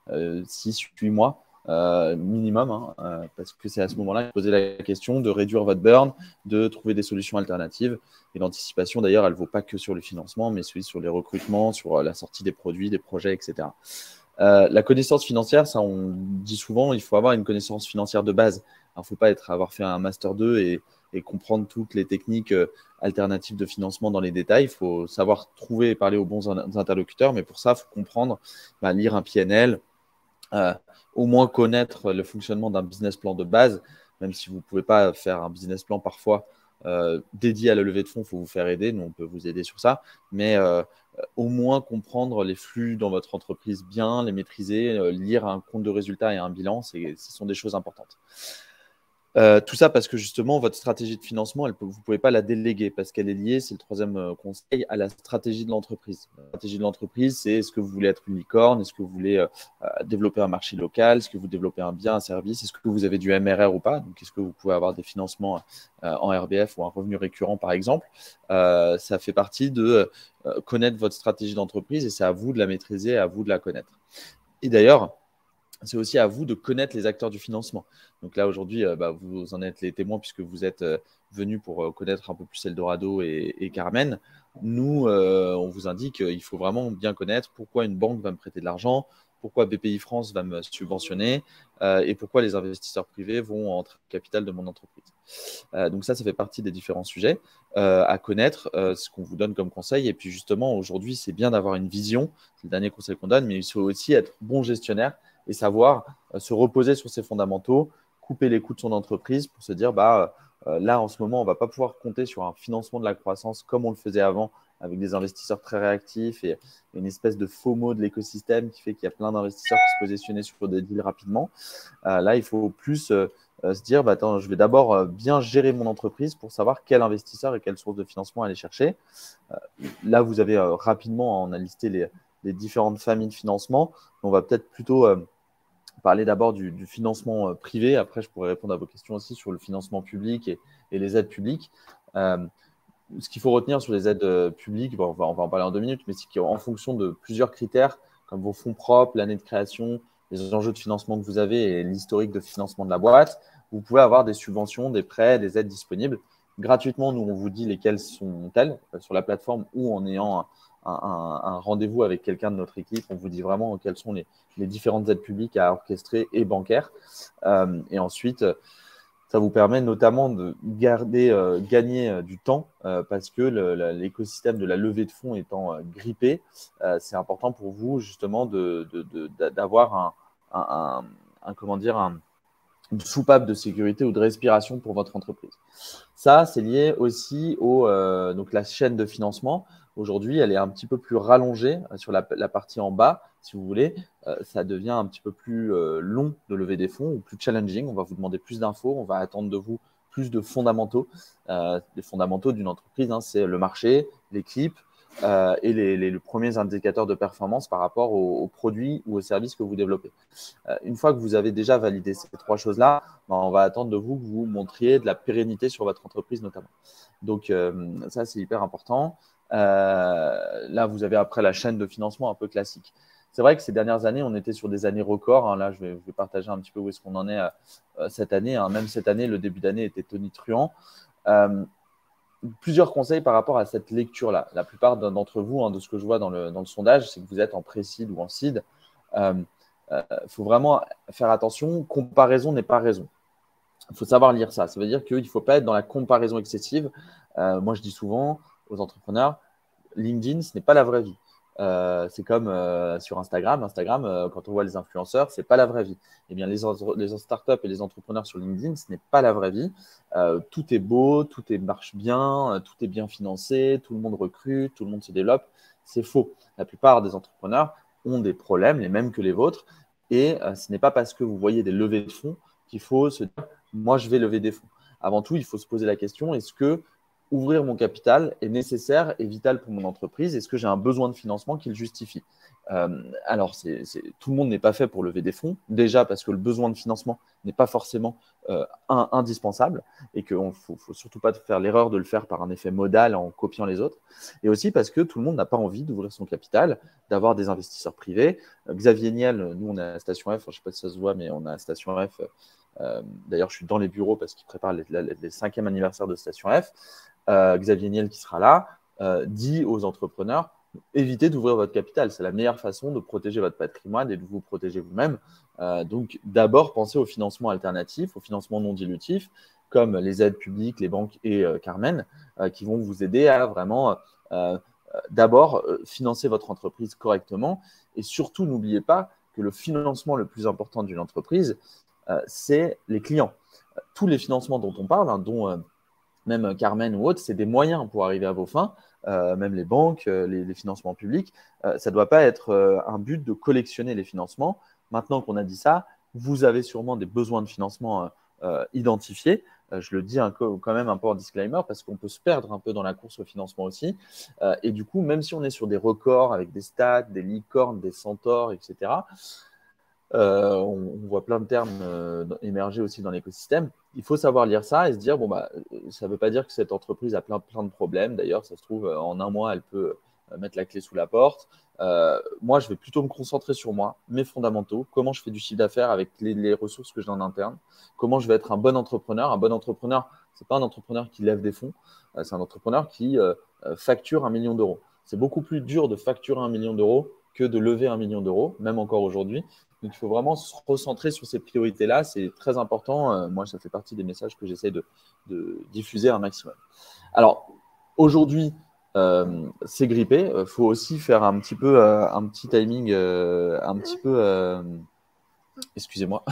6, 8 mois minimum, hein, parce que c'est à ce moment-là qu'il faut poser la question de réduire votre burn, de trouver des solutions alternatives. Et l'anticipation, d'ailleurs, elle ne vaut pas que sur le financement, mais aussi sur les recrutements, sur la sortie des produits, des projets, etc. La connaissance financière, ça on dit souvent, il faut avoir une connaissance financière de base. Il ne faut pas avoir fait un Master 2 et comprendre toutes les techniques alternatives de financement dans les détails. Il faut savoir trouver et parler aux bons interlocuteurs, mais pour ça, il faut comprendre, lire un PNL, au moins connaître le fonctionnement d'un business plan de base, même si vous ne pouvez pas faire un business plan parfois dédié à la levée de fonds, il faut vous faire aider, nous on peut vous aider sur ça, mais au moins comprendre les flux dans votre entreprise bien, les maîtriser, lire un compte de résultat et un bilan, ce sont des choses importantes. Tout ça parce que justement, votre stratégie de financement, vous ne pouvez pas la déléguer parce qu'elle est liée, c'est le troisième conseil, à la stratégie de l'entreprise. La stratégie de l'entreprise, c'est est-ce que vous voulez être une licorne, est-ce que vous voulez développer un marché local, est-ce que vous développez un bien, un service, est-ce que vous avez du MRR ou pas, donc est-ce que vous pouvez avoir des financements en RBF ou un revenu récurrent par exemple. Ça fait partie de connaître votre stratégie d'entreprise et c'est à vous de la maîtriser, à vous de la connaître. Et d'ailleurs, c'est aussi à vous de connaître les acteurs du financement. Donc là, aujourd'hui, vous en êtes les témoins puisque vous êtes venus pour connaître un peu plus Eldorado et Carmen. Nous, on vous indique qu'il faut vraiment bien connaître pourquoi une banque va me prêter de l'argent, pourquoi BPI France va me subventionner et pourquoi les investisseurs privés vont entrer au capital de mon entreprise. Donc ça fait partie des différents sujets à connaître, ce qu'on vous donne comme conseil. Et puis justement, aujourd'hui, c'est bien d'avoir une vision, c'est le dernier conseil qu'on donne, mais il faut aussi être bon gestionnaire et savoir se reposer sur ses fondamentaux, couper les coûts de son entreprise pour se dire, là, en ce moment, on ne va pas pouvoir compter sur un financement de la croissance comme on le faisait avant, avec des investisseurs très réactifs et une espèce de FOMO de l'écosystème qui fait qu'il y a plein d'investisseurs qui se positionnaient sur des deals rapidement. Là, il faut plus se dire, attends, je vais d'abord bien gérer mon entreprise pour savoir quel investisseur et quelle source de financement aller chercher. Là, vous avez rapidement, on a listé les différentes familles de financement. On va peut-être plutôt parler d'abord du financement privé. Après, je pourrais répondre à vos questions aussi sur le financement public et les aides publiques. Ce qu'il faut retenir sur les aides publiques, on va en parler en 2 minutes, mais c'est qu'en fonction de plusieurs critères, comme vos fonds propres, l'année de création, les enjeux de financement que vous avez et l'historique de financement de la boîte, vous pouvez avoir des subventions, des prêts, des aides disponibles. Gratuitement, nous, on vous dit lesquelles sont-elles sur la plateforme ou en ayant un rendez-vous avec quelqu'un de notre équipe. On vous dit vraiment quelles sont les différentes aides publiques à orchestrer et bancaires. Et ensuite, ça vous permet notamment de gagner du temps parce que l'écosystème de la levée de fonds étant grippé, c'est important pour vous justement d'avoir une soupape de sécurité ou de respiration pour votre entreprise. Ça, c'est lié aussi donc la chaîne de financement. Aujourd'hui, elle est un petit peu plus rallongée sur la partie en bas, si vous voulez. Ça devient un petit peu plus long de lever des fonds ou plus challenging. On va vous demander plus d'infos, on va attendre de vous plus de fondamentaux. Les fondamentaux d'une entreprise, hein, c'est le marché, l'équipe et les premiers indicateurs de performance par rapport aux produits ou aux services que vous développez. Une fois que vous avez déjà validé ces trois choses-là, on va attendre de vous que vous montriez de la pérennité sur votre entreprise notamment. Donc, ça, c'est hyper important. Là, vous avez après la chaîne de financement un peu classique. C'est vrai que ces dernières années, on était sur des années records. Hein. Là, je vais partager un petit peu où est-ce qu'on en est cette année. Hein. Même cette année, le début d'année était tonitruant. Plusieurs conseils par rapport à cette lecture-là. La plupart d'entre vous, hein, de ce que je vois dans le sondage, c'est que vous êtes en pré-seed ou en seed. Faut vraiment faire attention. Comparaison n'est pas raison. Il faut savoir lire ça. Ça veut dire qu'il ne faut pas être dans la comparaison excessive. Moi, je dis souvent aux entrepreneurs, LinkedIn, ce n'est pas la vraie vie. C'est comme sur Instagram. Instagram, quand on voit les influenceurs, ce n'est pas la vraie vie. Eh bien, les startups et les entrepreneurs sur LinkedIn, ce n'est pas la vraie vie. Tout est beau, tout marche bien, tout est bien financé, tout le monde recrute, tout le monde se développe. C'est faux. La plupart des entrepreneurs ont des problèmes, les mêmes que les vôtres. Et ce n'est pas parce que vous voyez des levées de fonds qu'il faut se dire « moi, je vais lever des fonds ». Avant tout, il faut se poser la question, est-ce que ouvrir mon capital est nécessaire et vital pour mon entreprise? Est-ce que j'ai un besoin de financement qui le justifie? Alors, tout le monde n'est pas fait pour lever des fonds, déjà parce que le besoin de financement n'est pas forcément indispensable et qu'il ne faut surtout pas faire l'erreur de le faire par un effet modal en copiant les autres. Et aussi parce que tout le monde n'a pas envie d'ouvrir son capital, d'avoir des investisseurs privés. Xavier Niel, nous, on est à Station F, je ne sais pas si ça se voit, mais on est à Station F. D'ailleurs, je suis dans les bureaux parce qu'il prépare les 5e anniversaire de Station F. Xavier Niel qui sera là, dit aux entrepreneurs, évitez d'ouvrir votre capital. C'est la meilleure façon de protéger votre patrimoine et de vous protéger vous-même. Donc, d'abord, pensez au financement alternatif, au financement non dilutif, comme les aides publiques, les banques et Carmen, qui vont vous aider à vraiment d'abord financer votre entreprise correctement. Et surtout, n'oubliez pas que le financement le plus important d'une entreprise, c'est les clients. Tous les financements dont on parle, hein, dont même Carmen ou autres, c'est des moyens pour arriver à vos fins, même les banques, les financements publics. Ça ne doit pas être un but de collectionner les financements. Maintenant qu'on a dit ça, vous avez sûrement des besoins de financement identifiés. Je le dis quand même un peu en disclaimer parce qu'on peut se perdre un peu dans la course au financement aussi. Et du coup, même si on est sur des records avec des stats, des licornes, des centaures, etc., on voit plein de termes émerger aussi dans l'écosystème. Il faut savoir lire ça et se dire, ça ne veut pas dire que cette entreprise a plein de problèmes. D'ailleurs, ça se trouve, en un mois, elle peut mettre la clé sous la porte. Moi, je vais plutôt me concentrer sur moi, mes fondamentaux, comment je fais du chiffre d'affaires avec les ressources que j'ai en interne, comment je vais être un bon entrepreneur. Un bon entrepreneur, ce n'est pas un entrepreneur qui lève des fonds, c'est un entrepreneur qui facture 1 million d'euros. C'est beaucoup plus dur de facturer 1 million d'euros que de lever 1 million d'euros, même encore aujourd'hui. Donc, il faut vraiment se recentrer sur ces priorités-là. C'est très important. Moi, ça fait partie des messages que j'essaie de diffuser un maximum. Alors, aujourd'hui, c'est grippé. Il faut aussi faire un petit timing, excusez-moi,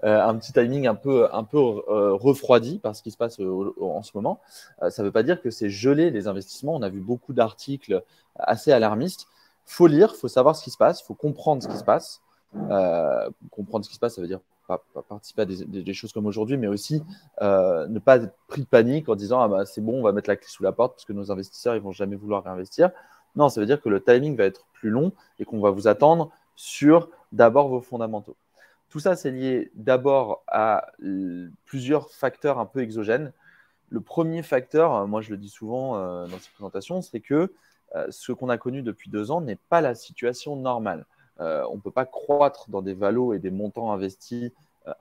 un petit timing un peu refroidi par ce qui se passe en ce moment. Ça ne veut pas dire que c'est gelé les investissements. On a vu beaucoup d'articles assez alarmistes. Il faut lire, il faut savoir ce qui se passe, il faut comprendre ce qui se passe. Comprendre ce qui se passe, ça veut dire pas participer à des choses comme aujourd'hui, mais aussi ne pas être pris de panique en disant c'est bon, on va mettre la clé sous la porte parce que nos investisseurs ils vont jamais vouloir réinvestir. Non, ça veut dire que le timing va être plus long et qu'on va vous attendre sur d'abord vos fondamentaux. Tout ça, c'est lié d'abord à plusieurs facteurs un peu exogènes. Le premier facteur, moi je le dis souvent dans ces présentations, c'est que ce qu'on a connu depuis 2 ans n'est pas la situation normale. On ne peut pas croître dans des valos et des montants investis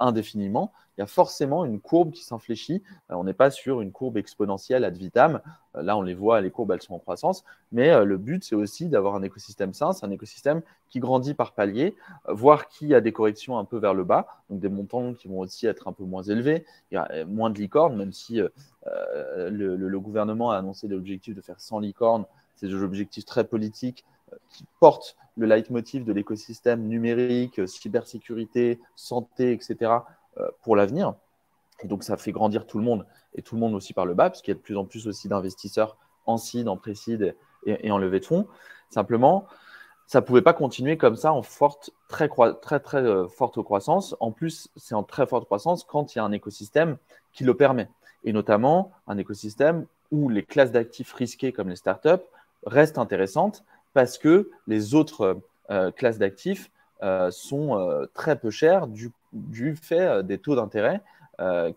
indéfiniment. Il y a forcément une courbe qui s'infléchit. On n'est pas sur une courbe exponentielle ad vitam. Là, on les voit, les courbes, elles sont en croissance. Mais le but, c'est aussi d'avoir un écosystème sain. C'est un écosystème qui grandit par palier, voire qui a des corrections un peu vers le bas, donc des montants qui vont aussi être un peu moins élevés. Il y a moins de licornes, même si le gouvernement a annoncé l'objectif de faire 100 licornes. C'est des objectifs très politiques qui portent le leitmotiv de l'écosystème numérique, cybersécurité, santé, etc. Pour l'avenir. Et donc, ça fait grandir tout le monde et tout le monde aussi par le bas, parce qu'il y a de plus en plus aussi d'investisseurs en seed, en pré-seed et en levée de fonds. Simplement, ça ne pouvait pas continuer comme ça en très forte croissance. En plus, c'est en très forte croissance quand il y a un écosystème qui le permet. Et notamment, un écosystème où les classes d'actifs risquées comme les startups restent intéressantes parce que les autres classes d'actifs sont très peu chères du fait des taux d'intérêt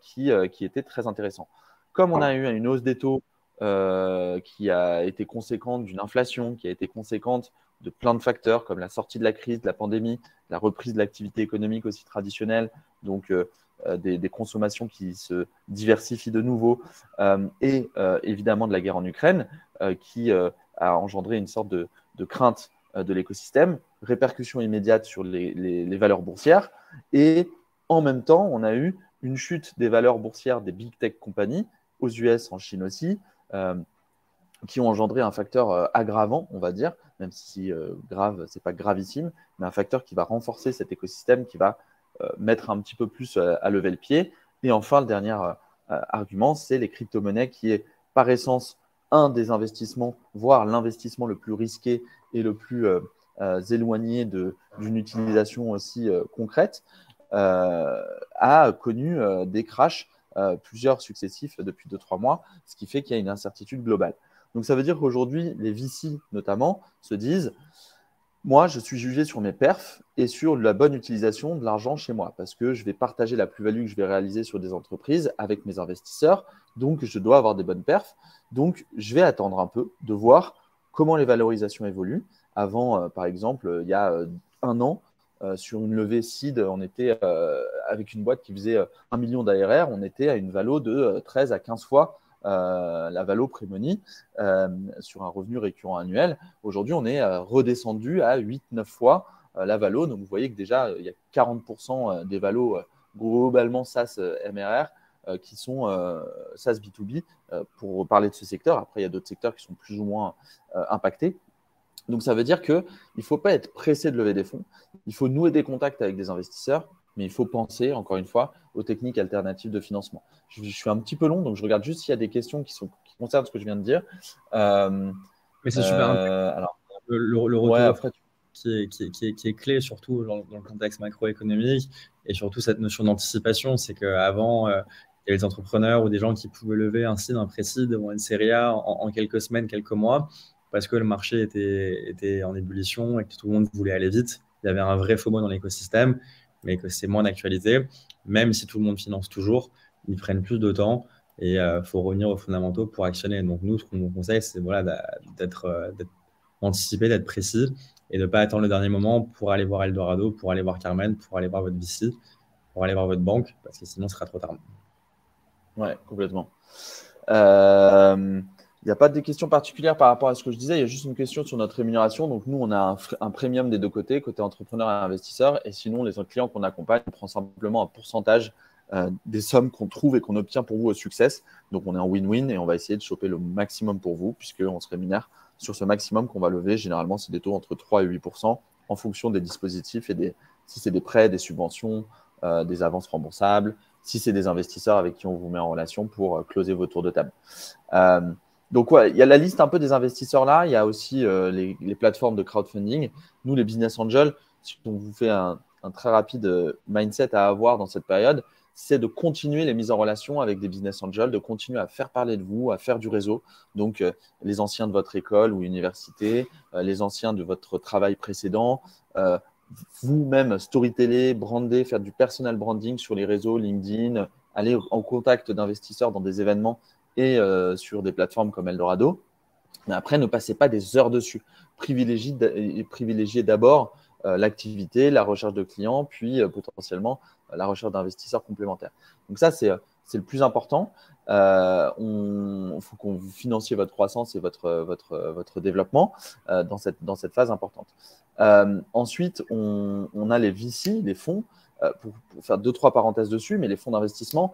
qui étaient très intéressants. Comme on a eu une hausse des taux qui a été conséquente, d'une inflation qui a été conséquente de plein de facteurs comme la sortie de la crise, de la pandémie, la reprise de l'activité économique aussi traditionnelle, donc des consommations qui se diversifient de nouveau, et évidemment de la guerre en Ukraine qui a engendré une sorte de crainte de l'écosystème, répercussions immédiates sur les valeurs boursières, et en même temps, on a eu une chute des valeurs boursières des big tech companies, aux US, en Chine aussi, qui ont engendré un facteur aggravant, on va dire, même si grave, c'est pas gravissime, mais un facteur qui va renforcer cet écosystème, qui va mettre un petit peu plus à lever le pied. Et enfin, le dernier argument, c'est les crypto-monnaies, qui est par essence un des investissements, voire l'investissement le plus risqué et le plus éloigné d'une utilisation aussi concrète, a connu des crashs plusieurs successifs depuis 2-3 mois, ce qui fait qu'il y a une incertitude globale. Donc ça veut dire qu'aujourd'hui, les VC notamment se disent moi, je suis jugé sur mes perfs et sur la bonne utilisation de l'argent chez moi parce que je vais partager la plus-value que je vais réaliser sur des entreprises avec mes investisseurs. Donc, je dois avoir des bonnes perfs. Donc, je vais attendre un peu de voir comment les valorisations évoluent. Avant, par exemple, il y a 1 an, sur une levée seed, on était avec une boîte qui faisait 1 million d'ARR, on était à une valo de 13 à 15 fois la valo pré-money sur un revenu récurrent annuel. Aujourd'hui, on est redescendu à 8-9 fois la valo. Donc, vous voyez que déjà, il y a 40% des valos globalement SaaS MRR qui sont SaaS B2B pour parler de ce secteur. Après, il y a d'autres secteurs qui sont plus ou moins impactés. Donc, ça veut dire qu'il ne faut pas être pressé de lever des fonds. Il faut nouer des contacts avec des investisseurs, mais il faut penser, encore une fois, aux techniques alternatives de financement. Je suis un petit peu long, donc je regarde juste s'il y a des questions qui concernent ce que je viens de dire.
Mais c'est super intéressant.
Alors,
Le
ouais,
retour
après,
qui est clé, surtout dans le contexte macroéconomique, et surtout cette notion d'anticipation, c'est qu'avant, il y avait des entrepreneurs ou des gens qui pouvaient lever un seed, un pré-seed ou une série A en quelques semaines, quelques mois, parce que le marché était en ébullition et que tout le monde voulait aller vite. Il y avait un vrai FOMO dans l'écosystème, mais que c'est moins d'actualité. Même si tout le monde finance toujours, ils prennent plus de temps et il faut revenir aux fondamentaux pour actionner. Donc nous, ce qu'on vous conseille, c'est voilà, d'être anticipé, d'être précis et de ne pas attendre le dernier moment pour aller voir Eldorado, pour aller voir Carmen, pour aller voir votre VC, pour aller voir votre banque, parce que sinon, ce sera trop tard.
Ouais, complètement. Il n'y a pas de questions particulières par rapport à ce que je disais. Il y a juste une question sur notre rémunération. Donc, nous, on a un premium des deux côtés, côté entrepreneur et investisseur. Et sinon, les autres clients qu'on accompagne, on prend simplement un pourcentage des sommes qu'on trouve et qu'on obtient pour vous au succès. Donc, on est en win-win et on va essayer de choper le maximum pour vous, puisqu'on se rémunère sur ce maximum qu'on va lever. Généralement, c'est des taux entre 3 et 8% en fonction des dispositifs et si c'est des prêts, des subventions, des avances remboursables, si c'est des investisseurs avec qui on vous met en relation pour closer vos tours de table. Donc, ouais, il y a la liste un peu des investisseurs là. Il y a aussi les plateformes de crowdfunding. Nous, les business angels, si on vous fait un très rapide mindset à avoir dans cette période, c'est de continuer les mises en relation avec des business angels, de continuer à faire parler de vous, à faire du réseau. Donc, les anciens de votre école ou université, les anciens de votre travail précédent, vous-même storyteller, brander, faire du personal branding sur les réseaux, LinkedIn, aller en contact d'investisseurs dans des événements et sur des plateformes comme Eldorado. Mais après, ne passez pas des heures dessus. Privilégiez d'abord l'activité, la recherche de clients, puis potentiellement la recherche d'investisseurs complémentaires. Donc ça, c'est le plus important. Il faut qu'on vous financiez votre croissance et votre développement dans cette phase importante. Ensuite, on a les VC, les fonds, pour faire 2-3 parenthèses dessus, mais les fonds d'investissement,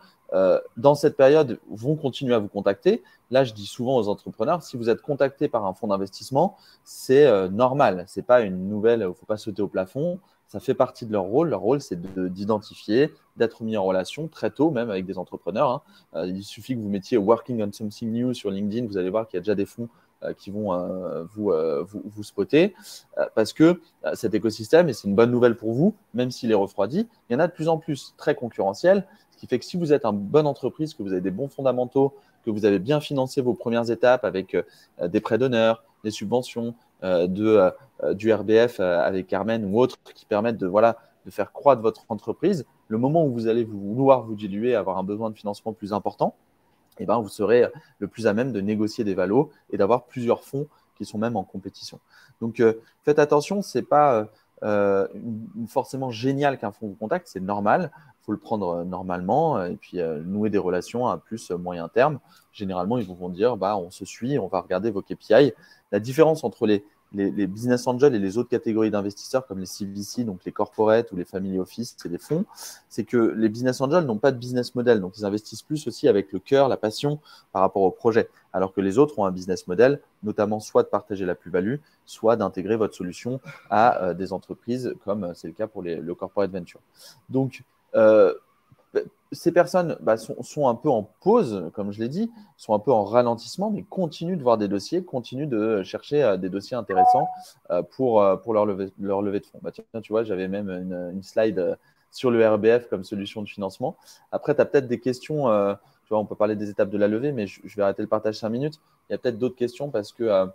dans cette période, vont continuer à vous contacter. Là, je dis souvent aux entrepreneurs, si vous êtes contacté par un fonds d'investissement, c'est normal. Ce n'est pas une nouvelle, il ne faut pas sauter au plafond. Ça fait partie de leur rôle. Leur rôle, c'est d'identifier, d'être mis en relation très tôt, même avec des entrepreneurs. Il suffit que vous mettiez Working on Something New sur LinkedIn. Vous allez voir qu'il y a déjà des fonds qui vont vous spotter parce que cet écosystème, et c'est une bonne nouvelle pour vous, même s'il est refroidi, il y en a de plus en plus très concurrentiel, ce qui fait que si vous êtes une bonne entreprise, que vous avez des bons fondamentaux, que vous avez bien financé vos premières étapes avec des prêts d'honneur, des subventions, du RBF avec Carmen ou autres qui permettent de faire croître votre entreprise, le moment où vous allez vouloir vous diluer, avoir un besoin de financement plus important, eh ben, vous serez le plus à même de négocier des valos et d'avoir plusieurs fonds qui sont même en compétition. Donc, faites attention, ce n'est pas forcément génial qu'un fonds vous contacte, c'est normal. Il faut le prendre normalement et puis nouer des relations à plus moyen terme. Généralement, ils vont dire on se suit, on va regarder vos KPI. La différence entre les business angels et les autres catégories d'investisseurs comme les CVC, donc les corporates ou les family office et les fonds, c'est que les business angels n'ont pas de business model. Donc, ils investissent plus aussi avec le cœur, la passion par rapport au projet. Alors que les autres ont un business model, notamment soit de partager la plus-value, soit d'intégrer votre solution à des entreprises comme c'est le cas pour le corporate venture. Donc, ces personnes sont un peu en pause, comme je l'ai dit, sont un peu en ralentissement, mais continuent de voir des dossiers, continuent de chercher des dossiers intéressants pour leur levée de fonds. Tiens, tu vois, j'avais même une slide sur le RBF comme solution de financement. Après, tu as peut-être des questions, tu vois, on peut parler des étapes de la levée, mais je vais arrêter le partage 5 minutes. Il y a peut-être d'autres questions parce que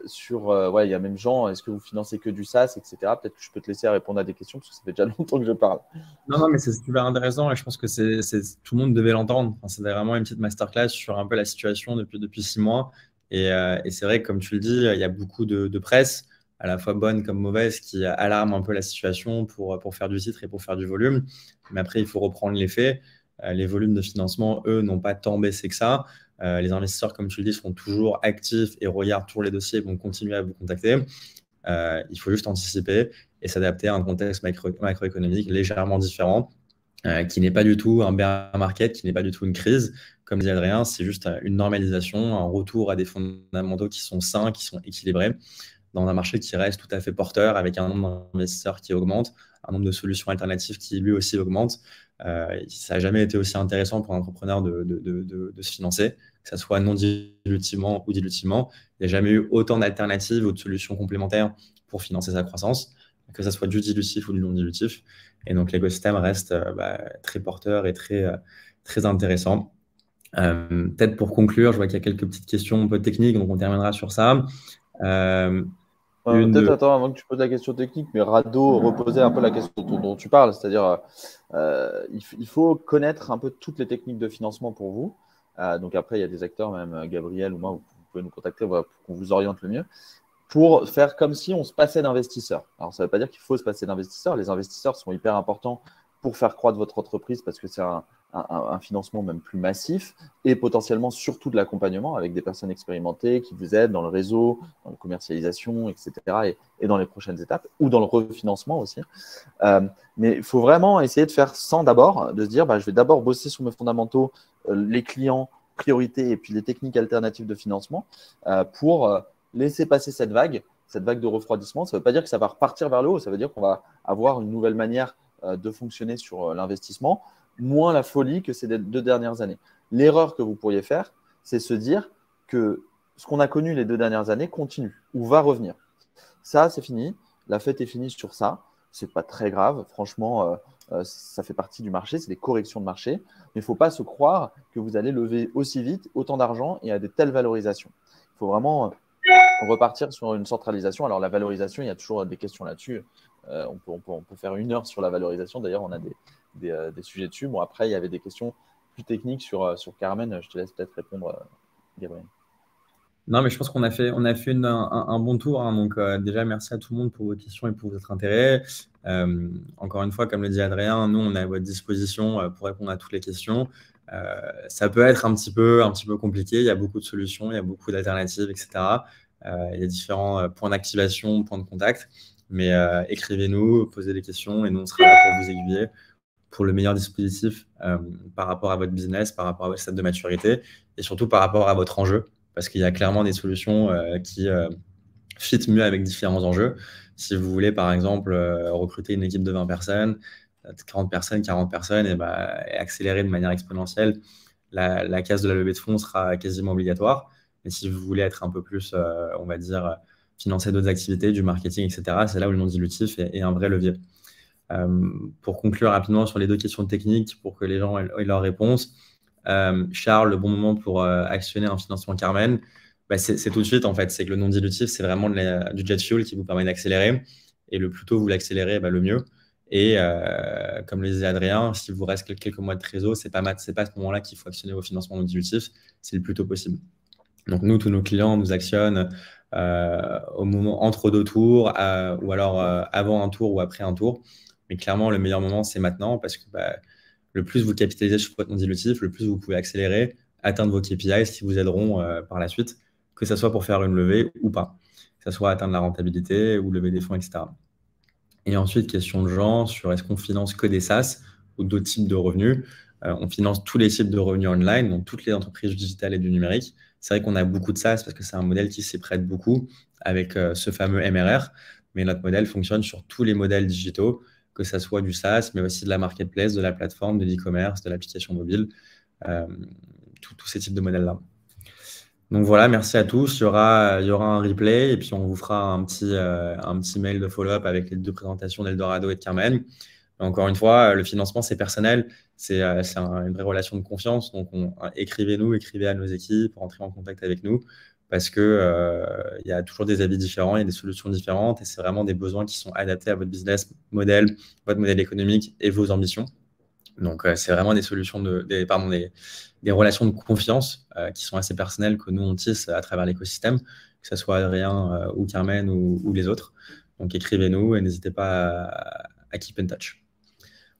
il y a même Jean, est-ce que vous financez que du SaaS, etc. Peut-être que je peux te laisser répondre à des questions parce que ça fait déjà longtemps que je parle.
Non, mais c'est super intéressant et je pense que tout le monde devait l'entendre. Enfin, c'est vraiment une petite masterclass sur un peu la situation depuis 6 mois. Et c'est vrai que, comme tu le dis, il y a beaucoup de presse, à la fois bonne comme mauvaise, qui alarme un peu la situation pour faire du titre et pour faire du volume. Mais après, il faut reprendre les faits. Les volumes de financement, eux, n'ont pas tant baissé que ça. Les investisseurs, comme tu le dis, seront toujours actifs et regardent tous les dossiers et vont continuer à vous contacter. Il faut juste anticiper et s'adapter à un contexte macroéconomique légèrement différent, qui n'est pas du tout un bear market, qui n'est pas du tout une crise. Comme dit Adrien, c'est juste une normalisation, un retour à des fondamentaux qui sont sains, qui sont équilibrés, dans un marché qui reste tout à fait porteur, avec un nombre d'investisseurs qui augmente, un nombre de solutions alternatives qui lui aussi augmente. Ça n'a jamais été aussi intéressant pour un entrepreneur de se financer, que ce soit non dilutivement ou dilutivement. Il n'y a jamais eu autant d'alternatives ou de solutions complémentaires pour financer sa croissance, que ce soit du dilutif ou du non dilutif. Et donc, l'écosystème reste très porteur et très intéressant. Peut-être pour conclure, je vois qu'il y a quelques petites questions un peu techniques, donc on terminera sur ça.
Peut-être attends avant que tu poses la question technique, mais Rado reposait un peu la question dont tu parles, c'est-à-dire il faut connaître un peu toutes les techniques de financement pour vous. Donc après, il y a des acteurs, même Gabriel ou moi, vous pouvez nous contacter pour qu'on vous oriente le mieux, pour faire comme si on se passait d'investisseurs. Alors ça ne veut pas dire qu'il faut se passer d'investisseurs. Les investisseurs sont hyper importants pour faire croître votre entreprise parce que c'est un financement même plus massif et potentiellement surtout de l'accompagnement avec des personnes expérimentées qui vous aident dans le réseau, dans la commercialisation, etc. et dans les prochaines étapes ou dans le refinancement aussi. Mais il faut vraiment essayer de faire sans d'abord, de se dire je vais d'abord bosser sur mes fondamentaux, les clients, priorités et puis les techniques alternatives de financement pour laisser passer cette vague de refroidissement. Ça ne veut pas dire que ça va repartir vers le haut, ça veut dire qu'on va avoir une nouvelle manière de fonctionner sur l'investissement, moins la folie que ces 2 dernières années. L'erreur que vous pourriez faire, c'est se dire que ce qu'on a connu les 2 dernières années continue ou va revenir. Ça, c'est fini. La fête est finie sur ça. Ce n'est pas très grave. Franchement, ça fait partie du marché. C'est des corrections de marché. Mais il ne faut pas se croire que vous allez lever aussi vite autant d'argent et à de telles valorisations. Il faut vraiment repartir sur une centralisation. Alors, la valorisation, il y a toujours des questions là-dessus. On peut faire 1 heure sur la valorisation. D'ailleurs, on a des sujets dessus. Bon, après, il y avait des questions plus techniques sur Carmen. Je te laisse peut-être répondre, Gabriel.
Non, mais je pense qu'on a fait un bon tour. Donc, déjà, merci à tout le monde pour vos questions et pour votre intérêt. Encore une fois, comme le dit Adrien, nous, on est à votre disposition pour répondre à toutes les questions. Ça peut être un petit peu compliqué. Il y a beaucoup de solutions, il y a beaucoup d'alternatives, etc. Il y a différents points d'activation, points de contact. Mais écrivez-nous, posez des questions et nous, on sera là pour vous aiguiller pour le meilleur dispositif par rapport à votre business, par rapport à votre stade de maturité et surtout par rapport à votre enjeu. Parce qu'il y a clairement des solutions qui fit mieux avec différents enjeux. Si vous voulez, par exemple, recruter une équipe de 20 personnes, 30 personnes, 40 personnes, et accélérer de manière exponentielle la case de la levée de fonds sera quasiment obligatoire. Mais si vous voulez être un peu plus, on va dire, financer d'autres activités, du marketing, etc., c'est là où le non dilutif est un vrai levier. Pour conclure rapidement sur les 2 questions techniques, pour que les gens aient leurs réponses, Charles, le bon moment pour actionner un financement Carmen, c'est tout de suite en fait. C'est que le non dilutif, c'est vraiment du jet fuel qui vous permet d'accélérer. Et le plus tôt vous l'accélérez, le mieux. Et comme le disait Adrien, s'il vous reste quelques mois de trésor, c'est pas à ce moment-là qu'il faut actionner vos financements non dilutifs, c'est le plus tôt possible. Donc nous, tous nos clients nous actionnent au moment entre 2 tours, ou alors avant un tour ou après un tour. Mais clairement, le meilleur moment, c'est maintenant, parce que le plus vous capitalisez sur votre non dilutif, le plus vous pouvez accélérer, atteindre vos KPIs qui vous aideront par la suite, que ce soit pour faire une levée ou pas, que ce soit atteindre la rentabilité ou lever des fonds, etc. Et ensuite, question de gens sur est-ce qu'on finance que des SaaS ou d'autres types de revenus. On finance tous les types de revenus online, donc toutes les entreprises digitales et du numérique. C'est vrai qu'on a beaucoup de SaaS parce que c'est un modèle qui s'y prête beaucoup avec ce fameux MRR, mais notre modèle fonctionne sur tous les modèles digitaux, que ce soit du SaaS, mais aussi de la marketplace, de la plateforme, de l'e-commerce, de l'application mobile, tous ces types de modèles-là. Donc voilà, merci à tous. Il y aura un replay et puis on vous fera un petit mail de follow-up avec les 2 présentations d'Eldorado et de Carmen. Encore une fois, le financement, c'est personnel. C'est une vraie relation de confiance. Donc, écrivez-nous, écrivez à nos équipes, rentrez en contact avec nous parce que il y a toujours des avis différents, il y a des solutions différentes et c'est vraiment des besoins qui sont adaptés à votre business model, votre modèle économique et vos ambitions. Donc, c'est vraiment des solutions des relations de confiance qui sont assez personnelles que nous, on tisse à travers l'écosystème, que ce soit Adrien ou Carmen ou les autres. Donc, écrivez-nous et n'hésitez pas à keep in touch.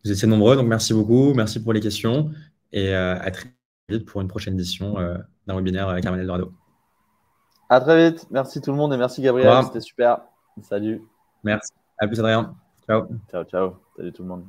Vous étiez nombreux, donc merci beaucoup. Merci pour les questions et à très vite pour une prochaine édition d'un webinaire avec Carmen Eldorado.
À très vite. Merci tout le monde et merci Gabriel. C'était super. Salut.
Merci. À plus, Adrien. Ciao.
Ciao, ciao. Salut tout le monde.